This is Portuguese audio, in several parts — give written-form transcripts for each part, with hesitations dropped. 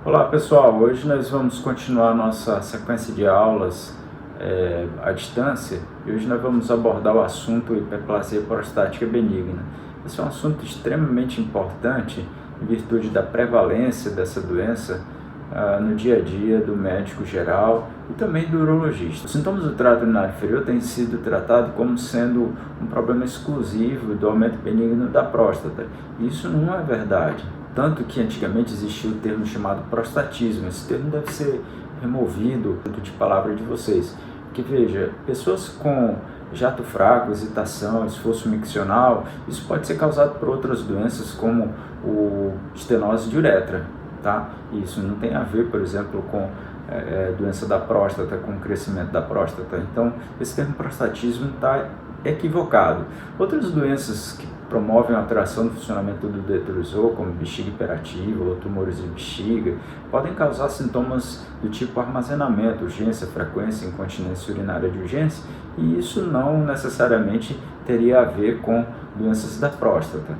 Olá pessoal, hoje nós vamos continuar nossa sequência de aulas à distância e hoje nós vamos abordar o assunto hiperplasia prostática benigna. Esse é um assunto extremamente importante em virtude da prevalência dessa doença no dia a dia do médico geral e também do urologista. Os sintomas do trato urinário inferior têm sido tratados como sendo um problema exclusivo do aumento benigno da próstata. Isso não é verdade. Tanto que antigamente existia o termo chamado prostatismo. Esse termo deve ser removido de palavra de vocês. Porque veja, pessoas com jato fraco, hesitação, esforço miccional, isso pode ser causado por outras doenças como o estenose de uretra, tá? Isso não tem a ver, por exemplo, com doença da próstata, com o crescimento da próstata. Então, esse termo prostatismo está equivocado. Outras doenças que promovem a alteração do funcionamento do detrusor, como bexiga hiperativa ou tumores de bexiga, podem causar sintomas do tipo armazenamento, urgência, frequência, incontinência urinária de urgência, e isso não necessariamente teria a ver com doenças da próstata.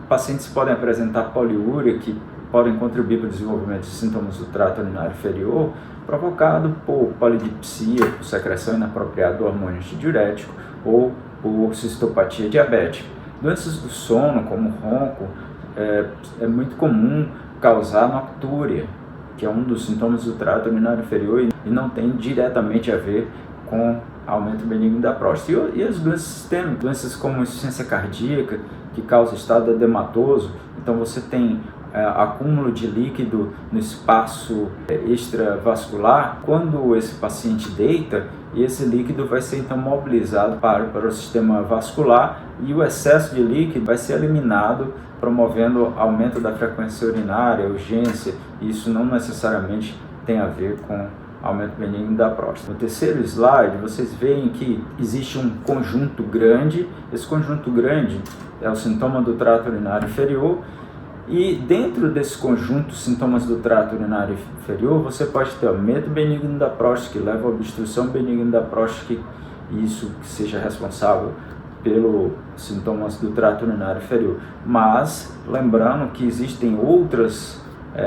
Pacientes podem apresentar poliúria, que podem contribuir para o desenvolvimento de sintomas do trato urinário inferior, provocado por polidipsia, por secreção inapropriada do hormônio antidiurético ou por cistopatia diabética. Doenças do sono, como ronco, é muito comum causar noctúria, que é um dos sintomas do trato urinário inferior e não tem diretamente a ver com aumento benigno da próstata. E as doenças sistêmicas, doenças como insuficiência cardíaca, que causa estado edematoso, então você tem acúmulo de líquido no espaço extravascular. Quando esse paciente deita, esse líquido vai ser então mobilizado para o sistema vascular e o excesso de líquido vai ser eliminado, promovendo aumento da frequência urinária, urgência, e isso não necessariamente tem a ver com aumento benigno da próstata. No terceiro slide, vocês veem que existe um conjunto grande. Esse conjunto grande é o sintoma do trato urinário inferior. E dentro desse conjunto de sintomas do trato urinário inferior, você pode ter aumento benigno da próstata, que leva à obstrução benigna da próstata, e isso que seja responsável pelos sintomas do trato urinário inferior. Mas, lembrando que existem outras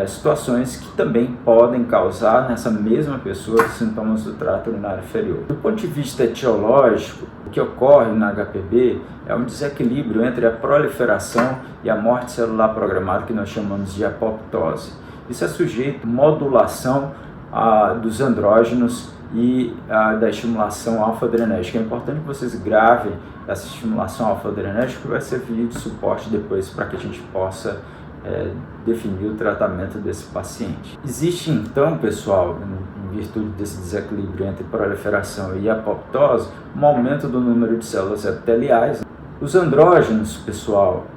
situações que também podem causar nessa mesma pessoa sintomas do trato urinário inferior. Do ponto de vista etiológico, o que ocorre na HPB é um desequilíbrio entre a proliferação e a morte celular programada, que nós chamamos de apoptose. Isso é sujeito à modulação dos andrógenos e da estimulação alfa-adrenérgica. É importante que vocês gravem essa estimulação alfa-adrenérgica, que vai servir de suporte depois para que a gente possa definir o tratamento desse paciente. Existe então, pessoal, em virtude desse desequilíbrio entre proliferação e apoptose, um aumento do número de células epiteliais. Os andrógenos, pessoal,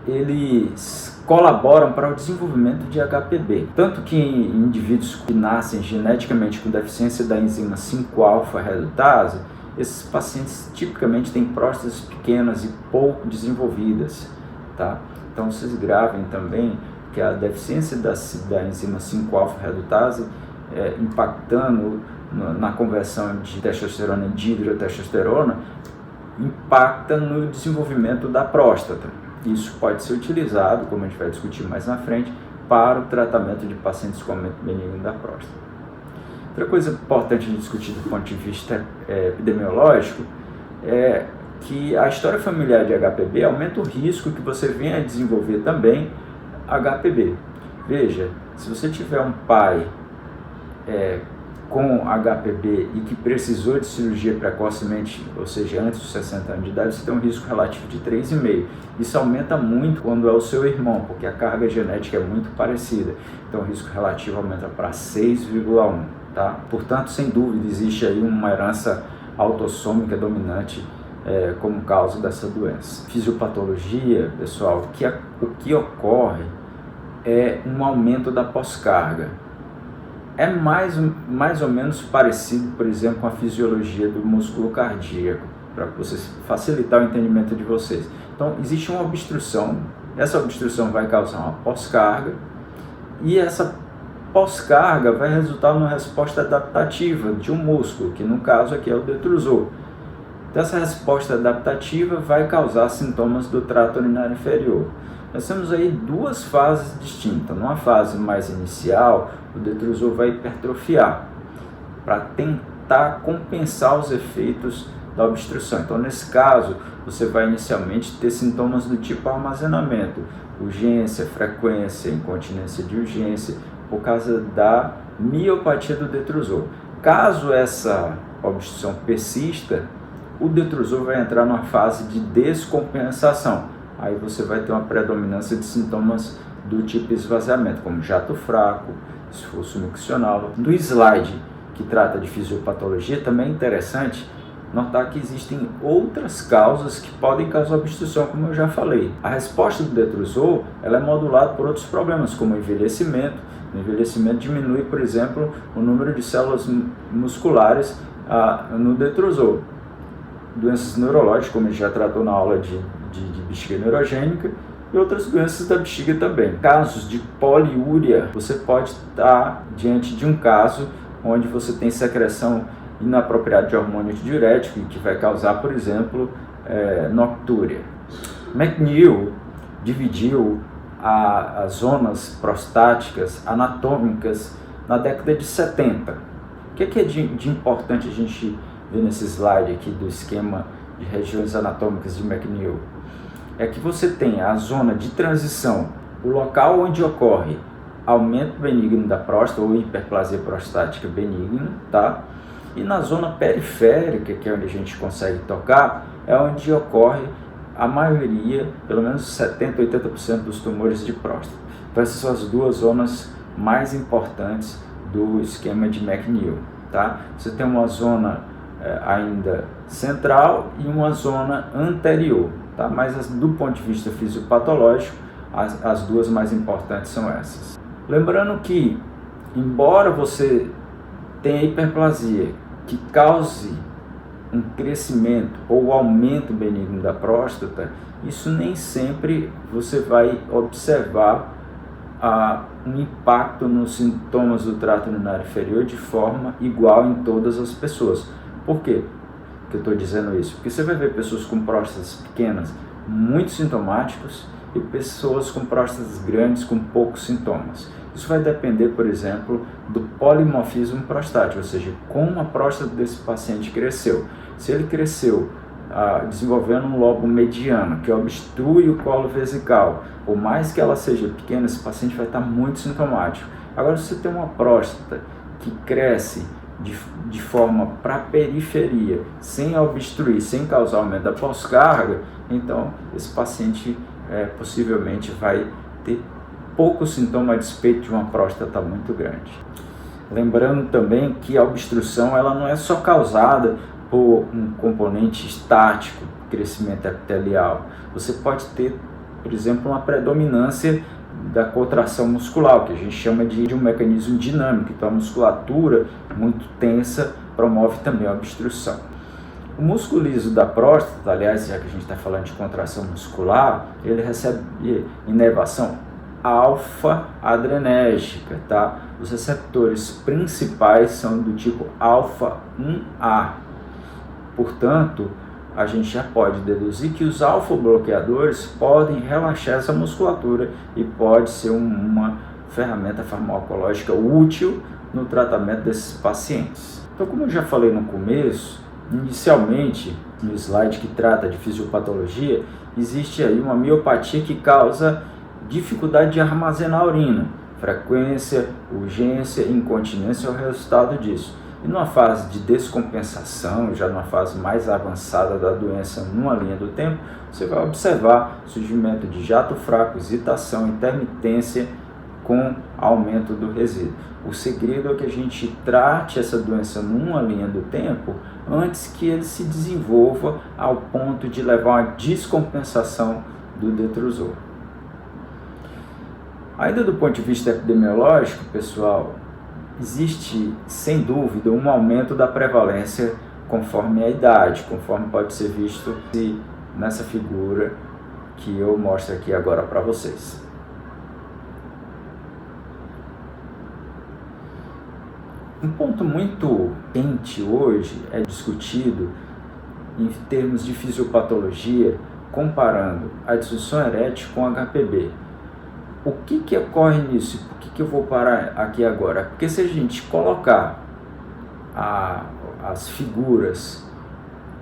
eles colaboram para o desenvolvimento de HPB, tanto que em indivíduos que nascem geneticamente com deficiência da enzima 5-alfa-redutase, esses pacientes tipicamente têm próstatas pequenas e pouco desenvolvidas, tá? Então, vocês gravem também que a deficiência da enzima 5-alfa-redutase impactando na conversão de testosterona em dihidrotestosterona, impacta no desenvolvimento da próstata. Isso pode ser utilizado, como a gente vai discutir mais na frente, para o tratamento de pacientes com aumento benigno da próstata. Outra coisa importante de discutir do ponto de vista epidemiológico é que a história familiar de HPB aumenta o risco que você venha a desenvolver também HPB. Veja, se você tiver um pai com HPB e que precisou de cirurgia precocemente, ou seja, antes dos 60 anos de idade, você tem um risco relativo de 3,5. Isso aumenta muito quando é o seu irmão, porque a carga genética é muito parecida. Então o risco relativo aumenta para 6,1. Tá? Portanto, sem dúvida, existe aí uma herança autossômica dominante como causa dessa doença. Fisiopatologia, pessoal, o que ocorre é um aumento da pós-carga. É mais ou menos parecido, por exemplo, com a fisiologia do músculo cardíaco, para vocês facilitar o entendimento de vocês. Então, existe uma obstrução, essa obstrução vai causar uma pós-carga, e essa pós-carga vai resultar numa resposta adaptativa de um músculo, que no caso aqui é o detrusor. Então, essa resposta adaptativa vai causar sintomas do trato urinário inferior. Nós temos aí duas fases distintas. Numa fase mais inicial, o detrusor vai hipertrofiar para tentar compensar os efeitos da obstrução. Então, nesse caso, você vai inicialmente ter sintomas do tipo armazenamento, urgência, frequência, incontinência de urgência, por causa da miopatia do detrusor. Caso essa obstrução persista, o detrusor vai entrar numa fase de descompensação. Aí você vai ter uma predominância de sintomas do tipo esvaziamento, como jato fraco, esforço miccional. No slide que trata de fisiopatologia, também é interessante notar que existem outras causas que podem causar obstrução, como eu já falei. A resposta do detrusor ela é modulada por outros problemas, como o envelhecimento. O envelhecimento diminui, por exemplo, o número de células musculares no detrusor. Doenças neurológicas, como a gente já tratou na aula de bexiga neurogênica, e outras doenças da bexiga também. Casos de poliúria, você pode estar diante de um caso onde você tem secreção inapropriada de hormônio diurético, que vai causar, por exemplo, noctúria. McNeil dividiu as zonas prostáticas anatômicas na década de 70. O que é de importante a gente ver nesse slide aqui do esquema de regiões anatômicas de McNeil? É que você tem a zona de transição, o local onde ocorre aumento benigno da próstata ou hiperplasia prostática benigna, tá? E na zona periférica, que é onde a gente consegue tocar, é onde ocorre a maioria, pelo menos 70% a 80% dos tumores de próstata. Então essas são as duas zonas mais importantes do esquema de McNeil, tá? Você tem uma zona ainda central e uma zona anterior, tá? Mas do ponto de vista fisiopatológico, as duas mais importantes são essas. Lembrando que, embora você tenha hiperplasia que cause um crescimento ou aumento benigno da próstata, isso nem sempre você vai observar um impacto nos sintomas do trato urinário inferior de forma igual em todas as pessoas. Por quê que eu estou dizendo isso? Porque você vai ver pessoas com próstatas pequenas muito sintomáticos e pessoas com próstatas grandes com poucos sintomas. Isso vai depender, por exemplo, do polimorfismo prostático, ou seja, como a próstata desse paciente cresceu. Se ele cresceu desenvolvendo um lobo mediano que obstrui o colo vesical, por mais que ela seja pequena, esse paciente vai estar muito sintomático. Agora, se você tem uma próstata que cresce de forma para a periferia, sem obstruir, sem causar aumento da pós-carga, então esse paciente possivelmente vai ter pouco sintoma a despeito de uma próstata muito grande. Lembrando também que a obstrução ela não é só causada por um componente estático, crescimento epitelial. Você pode ter, por exemplo, uma predominância da contração muscular, que a gente chama de um mecanismo dinâmico. Então a musculatura muito tensa promove também a obstrução. O músculo liso da próstata, aliás, já que a gente está falando de contração muscular, ele recebe inervação alfa-adrenérgica, tá? Os receptores principais são do tipo alfa-1A. Portanto, a gente já pode deduzir que os alfa-bloqueadores podem relaxar essa musculatura e pode ser uma ferramenta farmacológica útil no tratamento desses pacientes. Então, como eu já falei no começo, inicialmente, no slide que trata de fisiopatologia, existe aí uma miopatia que causa dificuldade de armazenar a urina. Frequência, urgência, incontinência é o resultado disso. E numa fase de descompensação, já numa fase mais avançada da doença, numa linha do tempo, você vai observar surgimento de jato fraco, hesitação, intermitência com aumento do resíduo. O segredo é que a gente trate essa doença numa linha do tempo antes que ele se desenvolva ao ponto de levar a uma descompensação do detrusor. Ainda do ponto de vista epidemiológico, pessoal, existe, sem dúvida, um aumento da prevalência conforme a idade, conforme pode ser visto nessa figura que eu mostro aqui agora para vocês. Um ponto muito quente hoje é discutido em termos de fisiopatologia, comparando a disfunção erétil com HPB. O que ocorre nisso? Por que eu vou parar aqui agora? Porque se a gente colocar as figuras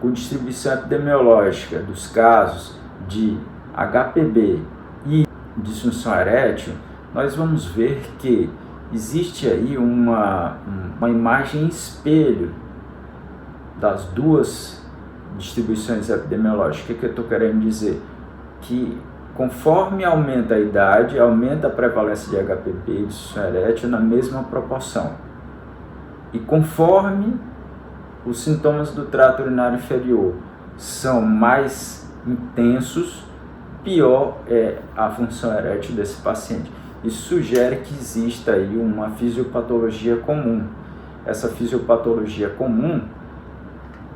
com distribuição epidemiológica dos casos de HPB e disfunção erétil, nós vamos ver que existe aí uma imagem espelho das duas distribuições epidemiológicas. O que eu estou querendo dizer? Que conforme aumenta a idade, aumenta a prevalência de HPB e disfunção erétil na mesma proporção. E conforme os sintomas do trato urinário inferior são mais intensos, pior é a função erétil desse paciente. Isso sugere que exista aí uma fisiopatologia comum. Essa fisiopatologia comum,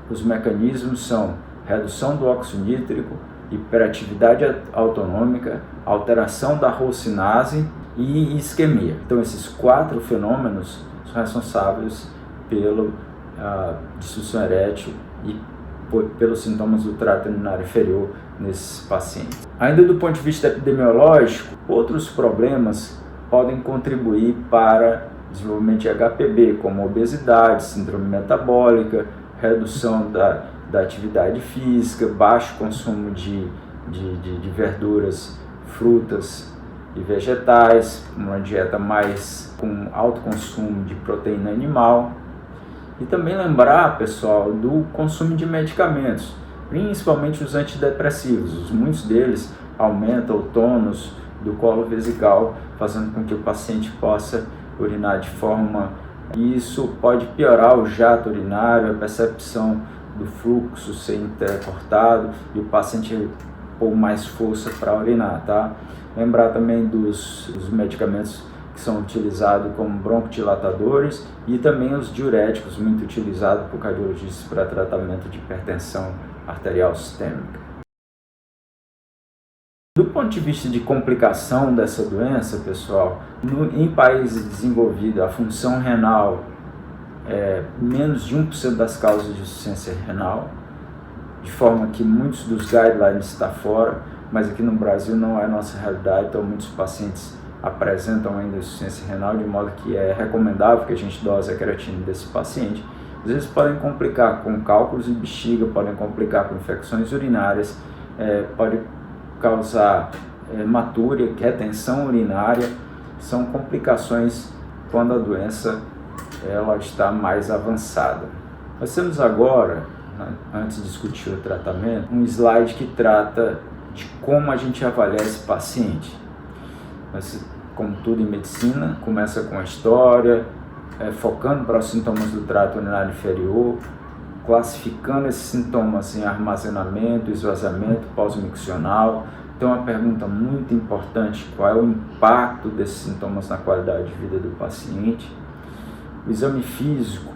os mecanismos são redução do óxido nítrico, hiperatividade autonômica, alteração da rocinase e isquemia. Então esses 4 fenômenos são responsáveis pela disfunção erétil e pelos sintomas do trato urinário inferior nesses pacientes. Ainda do ponto de vista epidemiológico, outros problemas podem contribuir para o desenvolvimento de HPB, como obesidade, síndrome metabólica, redução da atividade física, baixo consumo de verduras, frutas e vegetais, uma dieta mais com alto consumo de proteína animal. E também lembrar, pessoal, do consumo de medicamentos, principalmente os antidepressivos. Muitos deles aumentam o tônus do colo vesical, fazendo com que o paciente possa urinar de forma... Isso pode piorar o jato urinário, a percepção do fluxo ser intercortado e o paciente pôr mais força para urinar, tá? Lembrar também dos medicamentos que são utilizados como broncodilatadores e também os diuréticos, muito utilizados por cardiologistas para tratamento de hipertensão arterial sistêmica. Do ponto de vista de complicação dessa doença, pessoal, em países desenvolvidos, a função renal é menos de 1% das causas de insuficiência renal, de forma que muitos dos guidelines estão fora, mas aqui no Brasil não é a nossa realidade, então muitos pacientes apresentam ainda insuficiência renal, de modo que é recomendável que a gente dose a creatina desse paciente. Às vezes podem complicar com cálculos de bexiga, podem complicar com infecções urinárias, pode causar hematúria, retenção urinária, são complicações quando a doença ela está mais avançada. Nós temos agora, antes de discutir o tratamento, um slide que trata de como a gente avaliar esse paciente. Mas, como tudo em medicina, começa com a história, focando para os sintomas do trato urinário inferior, classificando esses sintomas em armazenamento, esvaziamento pós-miccional. Então, uma pergunta muito importante: qual é o impacto desses sintomas na qualidade de vida do paciente? O exame físico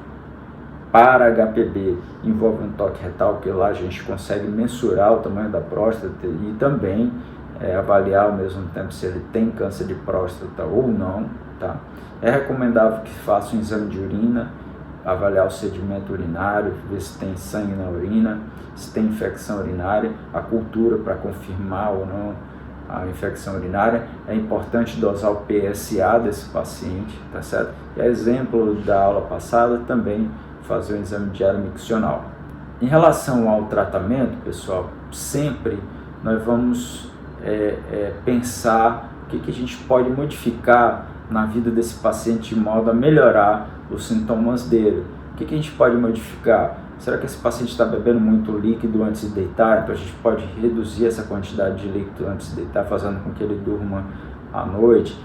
para HPB envolve um toque retal, que lá a gente consegue mensurar o tamanho da próstata e também avaliar ao mesmo tempo se ele tem câncer de próstata ou não, tá? É recomendável que faça um exame de urina, avaliar o sedimento urinário, ver se tem sangue na urina, se tem infecção urinária, a cultura para confirmar ou não a infecção urinária. É importante dosar o PSA desse paciente, tá certo? E a exemplo da aula passada, também fazer um exame diário miccional. Em relação ao tratamento, pessoal, sempre nós vamos pensar o que a gente pode modificar na vida desse paciente de modo a melhorar os sintomas dele. O que a gente pode modificar? Será que esse paciente está bebendo muito líquido antes de deitar? Então a gente pode reduzir essa quantidade de líquido antes de deitar, fazendo com que ele durma à noite.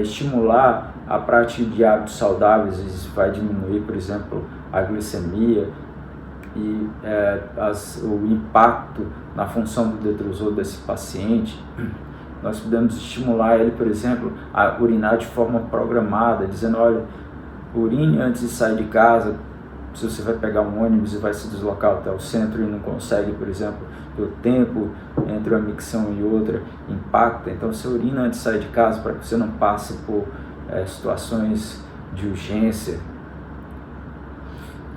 Estimular a prática de hábitos saudáveis, isso vai diminuir, por exemplo, a glicemia e o impacto na função do detrusor desse paciente. Nós podemos estimular ele, por exemplo, a urinar de forma programada, dizendo: olha, urine antes de sair de casa. Se você vai pegar um ônibus e vai se deslocar até o centro e não consegue, por exemplo, o tempo entre uma micção e outra impacta, então você urina antes de sair de casa para que você não passe por situações de urgência.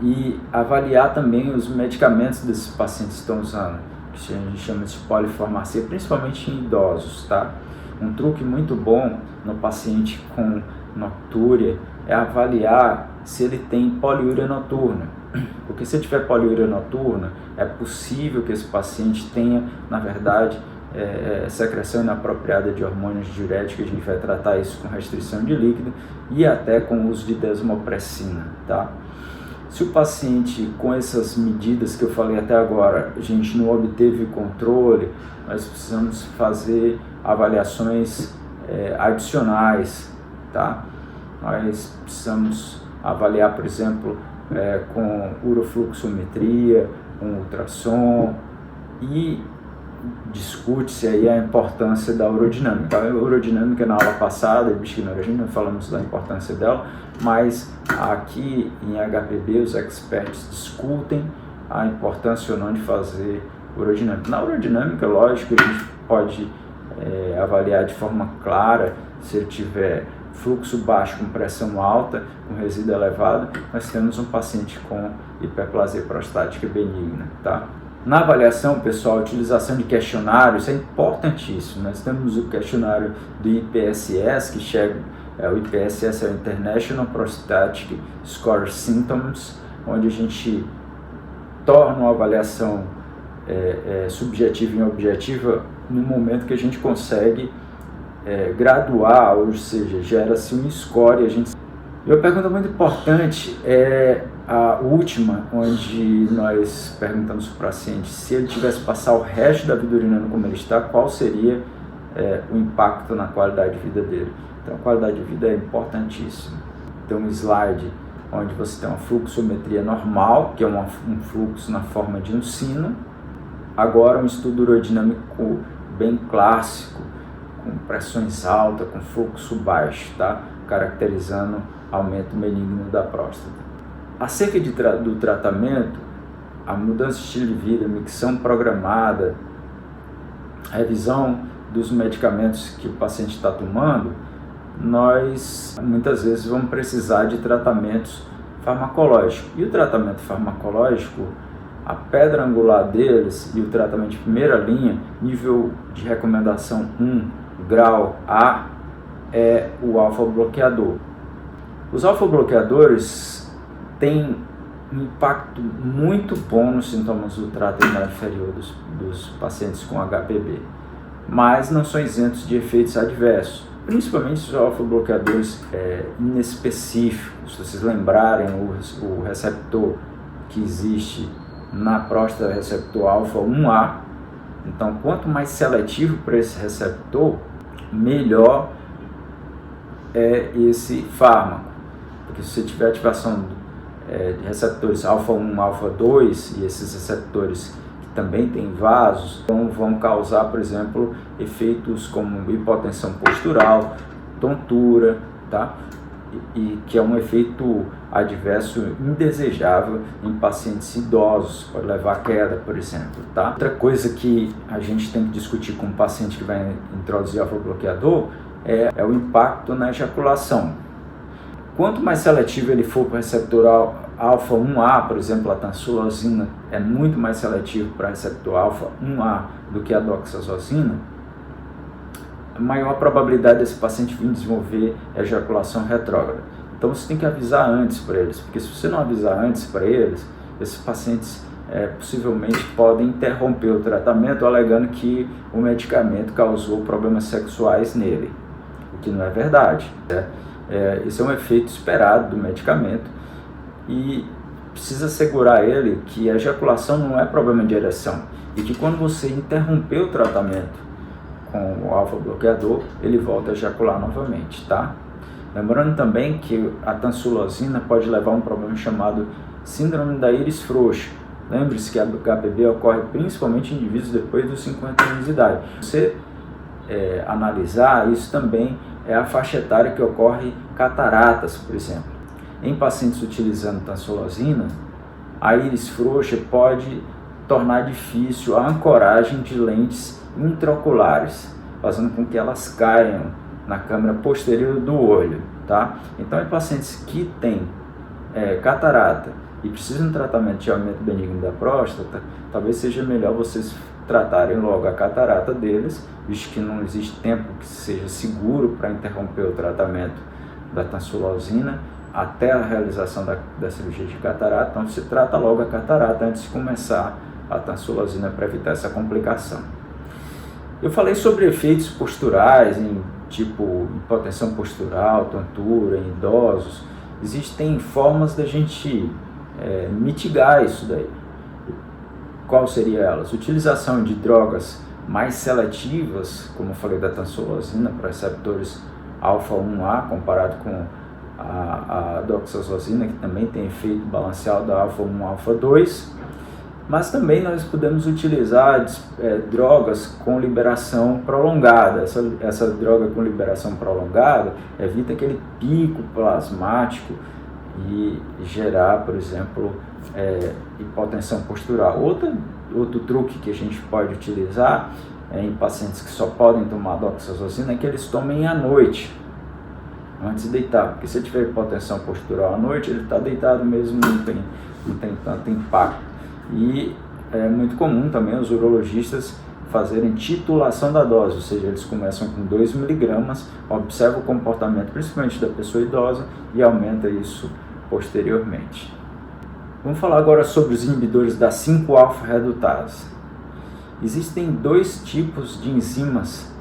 e avaliar também os medicamentos que esses pacientes estão usando, que a gente chama de polifarmacia, principalmente em idosos, tá? Um truque muito bom no paciente com noctúria é avaliar se ele tem poliúria noturna, porque se tiver poliúria noturna, é possível que esse paciente tenha, na verdade, secreção inapropriada de hormônios diuréticos. A gente vai tratar isso com restrição de líquido e até com o uso de desmopressina, tá? Se o paciente, com essas medidas que eu falei até agora, a gente não obteve controle, nós precisamos fazer avaliações adicionais, tá? Nós precisamos avaliar, por exemplo, com urofluxometria, com ultrassom, e discute-se aí a importância da urodinâmica. A urodinâmica na aula passada, nós falamos da importância dela, mas aqui em HPB os experts discutem a importância ou não de fazer urodinâmica. Na urodinâmica, lógico, a gente pode avaliar de forma clara se ele tiver fluxo baixo com pressão alta, com resíduo elevado, nós temos um paciente com hiperplasia prostática benigna, tá? Na avaliação, pessoal, a utilização de questionários é importantíssimo. Nós temos o questionário do IPSS, o IPSS é o International Prostatic Score Symptoms, onde a gente torna uma avaliação subjetiva em objetiva no momento que a gente consegue graduar, ou seja, gera-se um score. E uma pergunta muito importante é a última, onde nós perguntamos para o paciente se ele tivesse passar o resto da vida urinando como ele está, qual seria o impacto na qualidade de vida dele. Então a qualidade de vida é importantíssima. Tem um slide onde você tem uma fluxometria normal, que é um fluxo na forma de um sino. Agora um estudo urodinâmico bem clássico, com pressões altas, com fluxo baixo, tá? Caracterizando aumento benigno da próstata. Acerca do tratamento, a mudança de estilo de vida, micção programada, revisão dos medicamentos que o paciente está tomando, nós muitas vezes vamos precisar de tratamentos farmacológicos. E o tratamento farmacológico, a pedra angular deles e o tratamento de primeira linha, nível de recomendação 1, grau A, é o alfa-bloqueador. Os alfa-bloqueadores têm um impacto muito bom nos sintomas do trato urinário inferior dos pacientes com HPB, mas não são isentos de efeitos adversos, principalmente os alfa-bloqueadores inespecíficos. Se vocês lembrarem, o receptor que existe na próstata é o receptor alfa-1A. Então, quanto mais seletivo para esse receptor, melhor é esse fármaco, porque se você tiver ativação de receptores alfa-1, alfa-2 e esses receptores que também têm vasos, então vão causar, por exemplo, efeitos como hipotensão postural, tontura, tá? E que é um efeito adverso indesejável em pacientes idosos, pode levar a queda, por exemplo, tá? Outra coisa que a gente tem que discutir com o paciente que vai introduzir alfa-bloqueador é o impacto na ejaculação. Quanto mais seletivo ele for para o receptor alfa-1A, por exemplo, a tansulosina é muito mais seletivo para o receptor alfa-1A do que a doxazosina, maior a probabilidade desse paciente vir desenvolver ejaculação retrógrada. Então você tem que avisar antes para eles, porque se você não avisar antes para eles, esses pacientes possivelmente podem interromper o tratamento alegando que o medicamento causou problemas sexuais nele, o que não é verdade, né? Esse é um efeito esperado do medicamento e precisa assegurar ele que a ejaculação não é problema de ereção e que quando você interromper o tratamento com o alfa-bloqueador, ele volta a ejacular novamente, tá? Lembrando também que a tansulosina pode levar a um problema chamado síndrome da íris frouxa. Lembre-se que a HPB ocorre principalmente em indivíduos depois dos 50 anos de idade. Você analisar isso também é a faixa etária que ocorre cataratas, por exemplo. Em pacientes utilizando tansulosina, a íris frouxa pode tornar difícil a ancoragem de lentes intraoculares, fazendo com que elas caiam na câmara posterior do olho, tá? Então, em pacientes que têm catarata e precisam de um tratamento de aumento benigno da próstata, talvez seja melhor vocês tratarem logo a catarata deles, visto que não existe tempo que seja seguro para interromper o tratamento da tansulosina até a realização da cirurgia de catarata. Então se trata logo a catarata antes de começar a tansulosina para evitar essa complicação. Eu falei sobre efeitos posturais, tipo hipotensão postural, tontura em idosos. Existem formas da gente mitigar isso daí. Qual seria elas? Utilização de drogas mais seletivas, como eu falei da tansulosina, para receptores alfa-1A, comparado com a doxazosina, que também tem efeito balanceado da alfa-1 alfa-2. Mas também nós podemos utilizar drogas com liberação prolongada. Essa droga com liberação prolongada evita aquele pico plasmático e gerar, por exemplo, hipotensão postural. Outro truque que a gente pode utilizar em pacientes que só podem tomar doxazosina é que eles tomem à noite, antes de deitar, porque se ele tiver hipotensão postural à noite, ele está deitado mesmo, não tem tanto impacto. E é muito comum também os urologistas fazerem titulação da dose, ou seja, eles começam com 2 mg, observam o comportamento principalmente da pessoa idosa e aumenta isso posteriormente. Vamos falar agora sobre os inibidores da 5-alfa-redutase. Existem 2 tipos de enzimas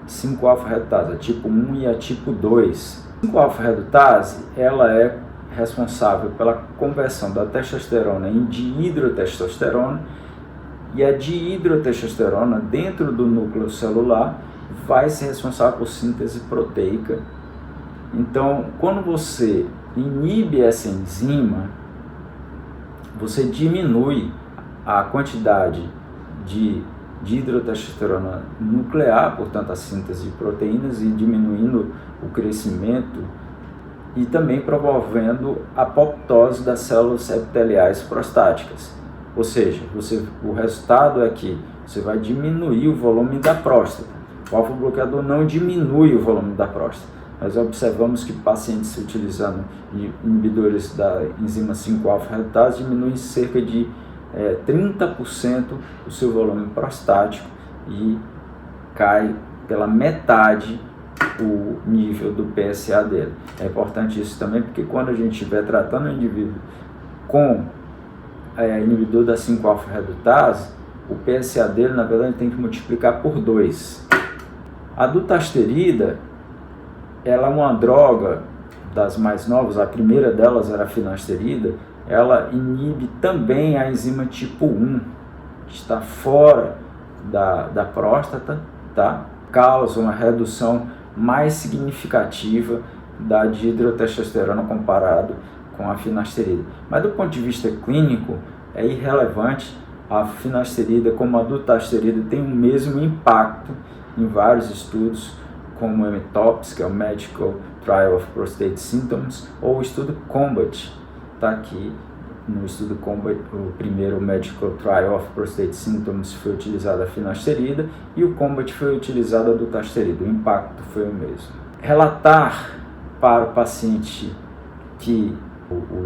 5-alfa-redutase, a tipo 1 e a tipo 2. A 5-alfa-redutase, ela é responsável pela conversão da testosterona em dihidrotestosterona, e a dihidrotestosterona dentro do núcleo celular vai ser responsável por síntese proteica. Então, quando você inibe essa enzima, você diminui a quantidade de dihidrotestosterona nuclear, portanto a síntese de proteínas, e diminuindo o crescimento e também promovendo a apoptose das células epiteliais prostáticas. Ou seja, o resultado é que você vai diminuir o volume da próstata. O alfa-bloqueador não diminui o volume da próstata. Nós observamos que pacientes utilizando inibidores da enzima 5-alfa-redutase diminuem cerca de 30% o seu volume prostático e cai pela metade o nível do PSA dele. É importante isso também, porque quando a gente estiver tratando o indivíduo com inibidor da 5-alfa-redutase, o PSA dele, na verdade, tem que multiplicar por 2. A dutasterida, ela é uma droga das mais novas, a primeira delas era a finasterida. Ela inibe também a enzima tipo 1, que está fora da próstata, tá? Causa uma redução mais significativa da dihidrotestosterona comparado com a finasterida. Mas do ponto de vista clínico, é irrelevante. A finasterida como a dutasterida tem o mesmo impacto em vários estudos, como o MTOPS, que é o Medical Trial of Prostate Symptoms, ou o estudo COMBAT. Está aqui no estudo COMBAT, o primeiro Medical Trial of Prostate Symptoms foi utilizada a finasterida e o COMBAT foi utilizada a dutasterida. O impacto foi o mesmo. Relatar para o paciente que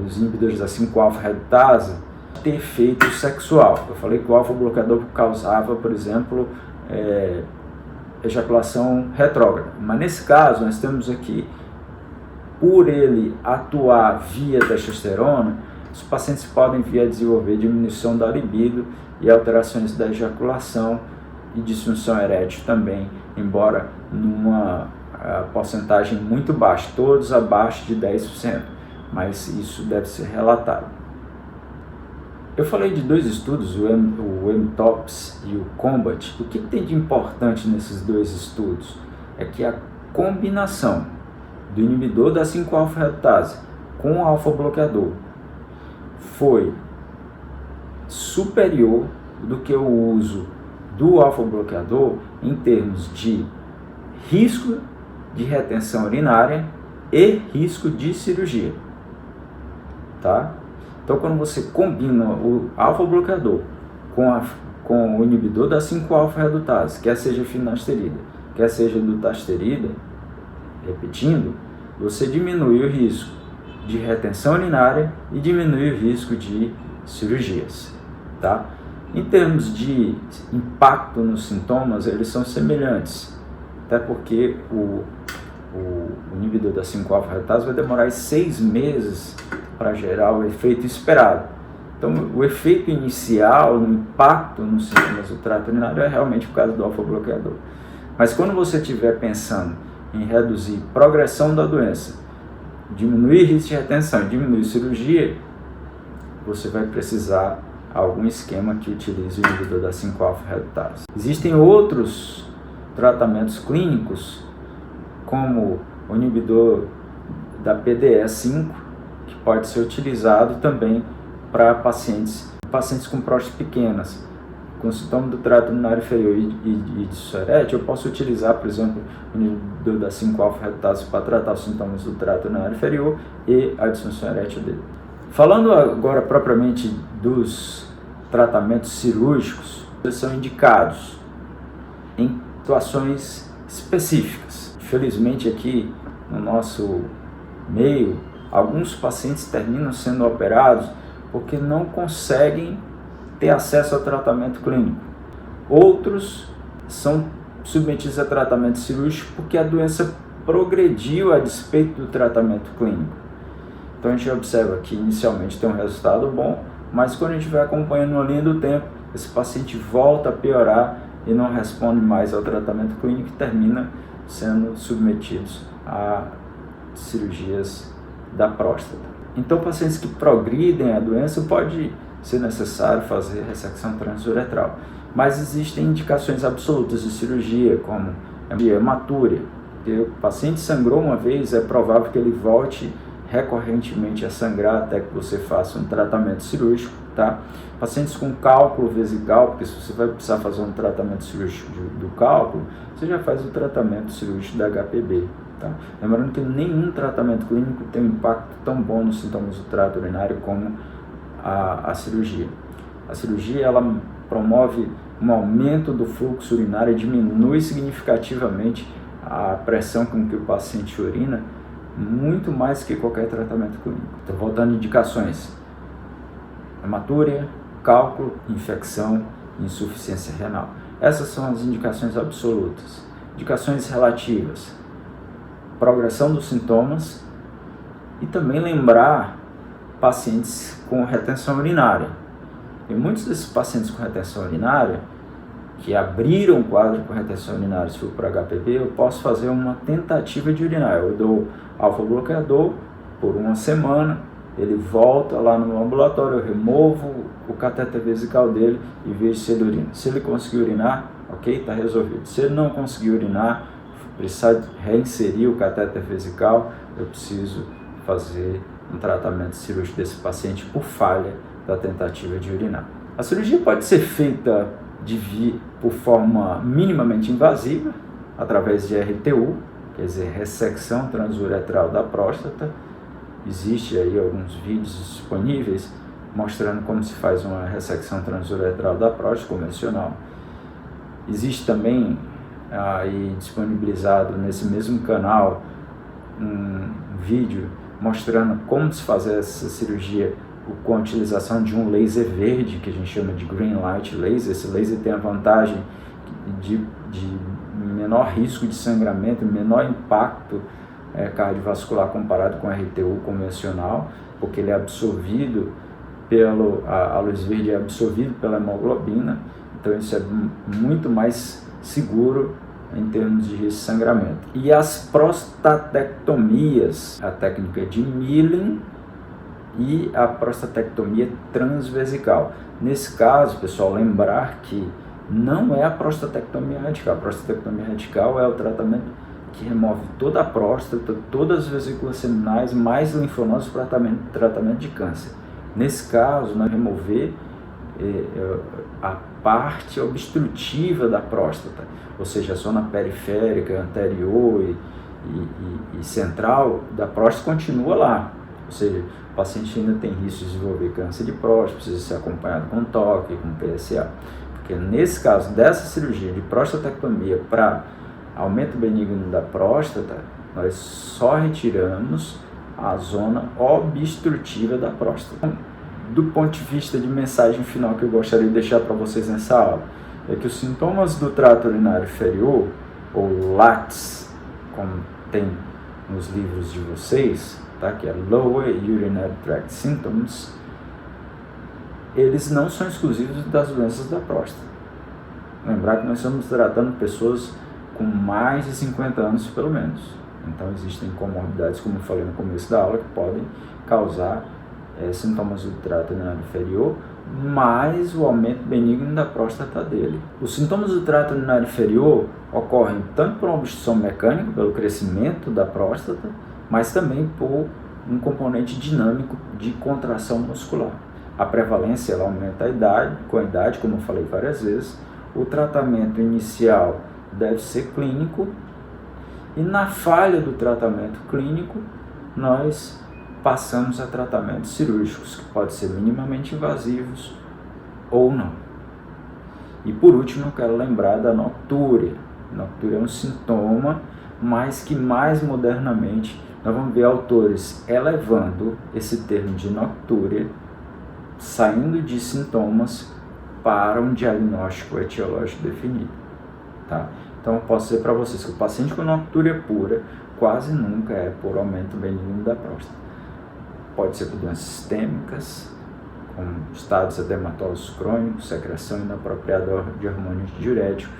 os inibidores da 5-alfa-redutase têm efeito sexual. Eu falei que o alfa-bloqueador causava, por exemplo, ejaculação retrógrada. Mas nesse caso, nós temos aqui, por ele atuar via testosterona, os pacientes podem vir a desenvolver diminuição da libido e alterações da ejaculação e disfunção erétil também, embora numa porcentagem muito baixa, todos abaixo de 10%, mas isso deve ser relatado. Eu falei de 2 estudos, o MTOPS e o COMBAT. O que tem de importante nesses 2 estudos? É que a combinação do inibidor da 5-alfa-redutase com o alfa-bloqueador foi superior do que o uso do alfa-bloqueador em termos de risco de retenção urinária e risco de cirurgia, tá? Então, quando você combina o alfa-bloqueador com o inibidor da 5-alfa-redutase, quer seja finasterida, quer seja dutasterida, repetindo, você diminui o risco de retenção urinária e diminui o risco de cirurgias, tá? Em termos de impacto nos sintomas, eles são semelhantes, até porque o inibidor da 5-alfa-redutase vai demorar 6 meses para gerar o efeito esperado. Então, o efeito inicial, no impacto nos sintomas do trato urinário é realmente por causa do alfa-bloqueador. Mas quando você estiver pensando em reduzir progressão da doença, diminuir risco de retenção, diminuir cirurgia, você vai precisar de algum esquema que utilize o inibidor da 5-alfa-redutase. Existem outros tratamentos clínicos, como o inibidor da PDE5, que pode ser utilizado também para pacientes com próstatas pequenas, com sintoma do trato urinário inferior e disfunção erétil. Eu posso utilizar, por exemplo, o inibidor da 5-alfa-redutase para tratar os sintomas do trato urinário inferior e a disfunção erétil dele. Falando agora propriamente dos tratamentos cirúrgicos, eles são indicados em situações específicas. Infelizmente aqui no nosso meio, alguns pacientes terminam sendo operados porque não conseguem ter acesso ao tratamento clínico. Outros são submetidos a tratamento cirúrgico porque a doença progrediu a despeito do tratamento clínico. Então a gente observa que inicialmente tem um resultado bom, mas quando a gente vai acompanhando a linha do tempo, esse paciente volta a piorar e não responde mais ao tratamento clínico e termina sendo submetidos a cirurgias da próstata. Então, pacientes que progridem a doença, pode ser necessário fazer ressecção transuretral. Mas existem indicações absolutas de cirurgia, como hematúria. Se o paciente sangrou uma vez, é provável que ele volte recorrentemente a sangrar até que você faça um tratamento cirúrgico, tá? Pacientes com cálculo vesical, porque se você vai precisar fazer um tratamento cirúrgico do cálculo, você já faz o tratamento cirúrgico da HPB, tá? Lembrando que nenhum tratamento clínico tem um impacto tão bom nos sintomas do trato urinário como a cirurgia. A cirurgia, ela promove um aumento do fluxo urinário e diminui significativamente a pressão com que o paciente urina, muito mais que qualquer tratamento clínico. Então, voltando a indicações: hematúria, cálculo, infecção, insuficiência renal. Essas são as indicações absolutas. Indicações relativas: progressão dos sintomas e também lembrar pacientes com retenção urinária. E muitos desses pacientes com retenção urinária que abriram o quadro com retenção urinária, se for para HPB, eu posso fazer uma tentativa de urinar. Eu dou alfa-bloqueador por uma semana, ele volta lá no ambulatório, eu removo o catéter vesical dele e vejo se ele urina. Se ele conseguir urinar, ok, está resolvido. Se ele não conseguir urinar, precisar reinserir o catéter vesical, eu preciso fazer um tratamento cirúrgico desse paciente por falha da tentativa de urinar. A cirurgia pode ser feita por forma minimamente invasiva, através de RTU, quer dizer, ressecção transuretral da próstata. Existe aí alguns vídeos disponíveis mostrando como se faz uma ressecção transuretral da próstata convencional. Existe também aí disponibilizado nesse mesmo canal um vídeo mostrando como se fazer essa cirurgia com a utilização de um laser verde, que a gente chama de Green Light Laser. Esse laser tem a vantagem de menor risco de sangramento, menor impacto cardiovascular comparado com a RTU convencional, porque ele é absorvido a luz verde é absorvida pela hemoglobina, então isso é muito mais seguro em termos de risco de sangramento. E as prostatectomias, a técnica de Milling e a prostatectomia transvesical. Nesse caso, pessoal, lembrar que não é a prostatectomia radical. A prostatectomia radical é o tratamento que remove toda a próstata, todas as vesículas seminais, mais linfonodos para tratamento de câncer. Nesse caso, nós remover a parte obstrutiva da próstata, ou seja, a zona periférica, anterior e central da próstata continua lá. Ou seja, o paciente ainda tem risco de desenvolver câncer de próstata, precisa ser acompanhado com toque, com PSA. Porque nesse caso, dessa cirurgia de prostatectomia para aumento benigno da próstata, nós só retiramos a zona obstrutiva da próstata. Do ponto de vista de mensagem final que eu gostaria de deixar para vocês nessa aula, é que os sintomas do trato urinário inferior, ou LUTs, como tem nos livros de vocês, tá? Que é Lower Urinary Tract Symptoms, eles não são exclusivos das doenças da próstata. Lembrar que nós estamos tratando pessoas com mais de 50 anos pelo menos. Então existem comorbidades, como eu falei no começo da aula, que podem causar sintomas do trato urinário inferior, mais o aumento benigno da próstata dele. Os sintomas do trato urinário inferior ocorrem tanto por uma obstrução mecânica, pelo crescimento da próstata, mas também por um componente dinâmico de contração muscular. A prevalência ela aumenta com a idade, como eu falei várias vezes. O tratamento inicial deve ser clínico, e na falha do tratamento clínico, nós passamos a tratamentos cirúrgicos, que podem ser minimamente invasivos ou não. E por último, eu quero lembrar da noctúria. Noctúria é um sintoma, mas que mais modernamente nós vamos ver autores elevando esse termo de noctúria, saindo de sintomas para um diagnóstico etiológico definido. Tá? Então eu posso dizer para vocês que o paciente com noctúria pura quase nunca é por aumento benigno da próstata. Pode ser por doenças sistêmicas, como estados edematosos crônicos, secreção inapropriada de hormônios diuréticos,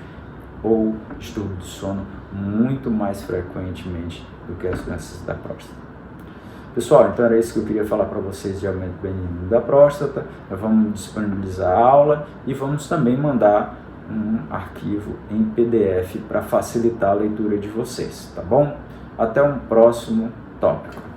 ou distúrbio do sono muito mais frequentemente do que as doenças da próstata. Pessoal, então era isso que eu queria falar para vocês de aumento benigno da próstata. Nós vamos disponibilizar a aula e vamos também mandar um arquivo em PDF para facilitar a leitura de vocês, tá bom? Até um próximo tópico.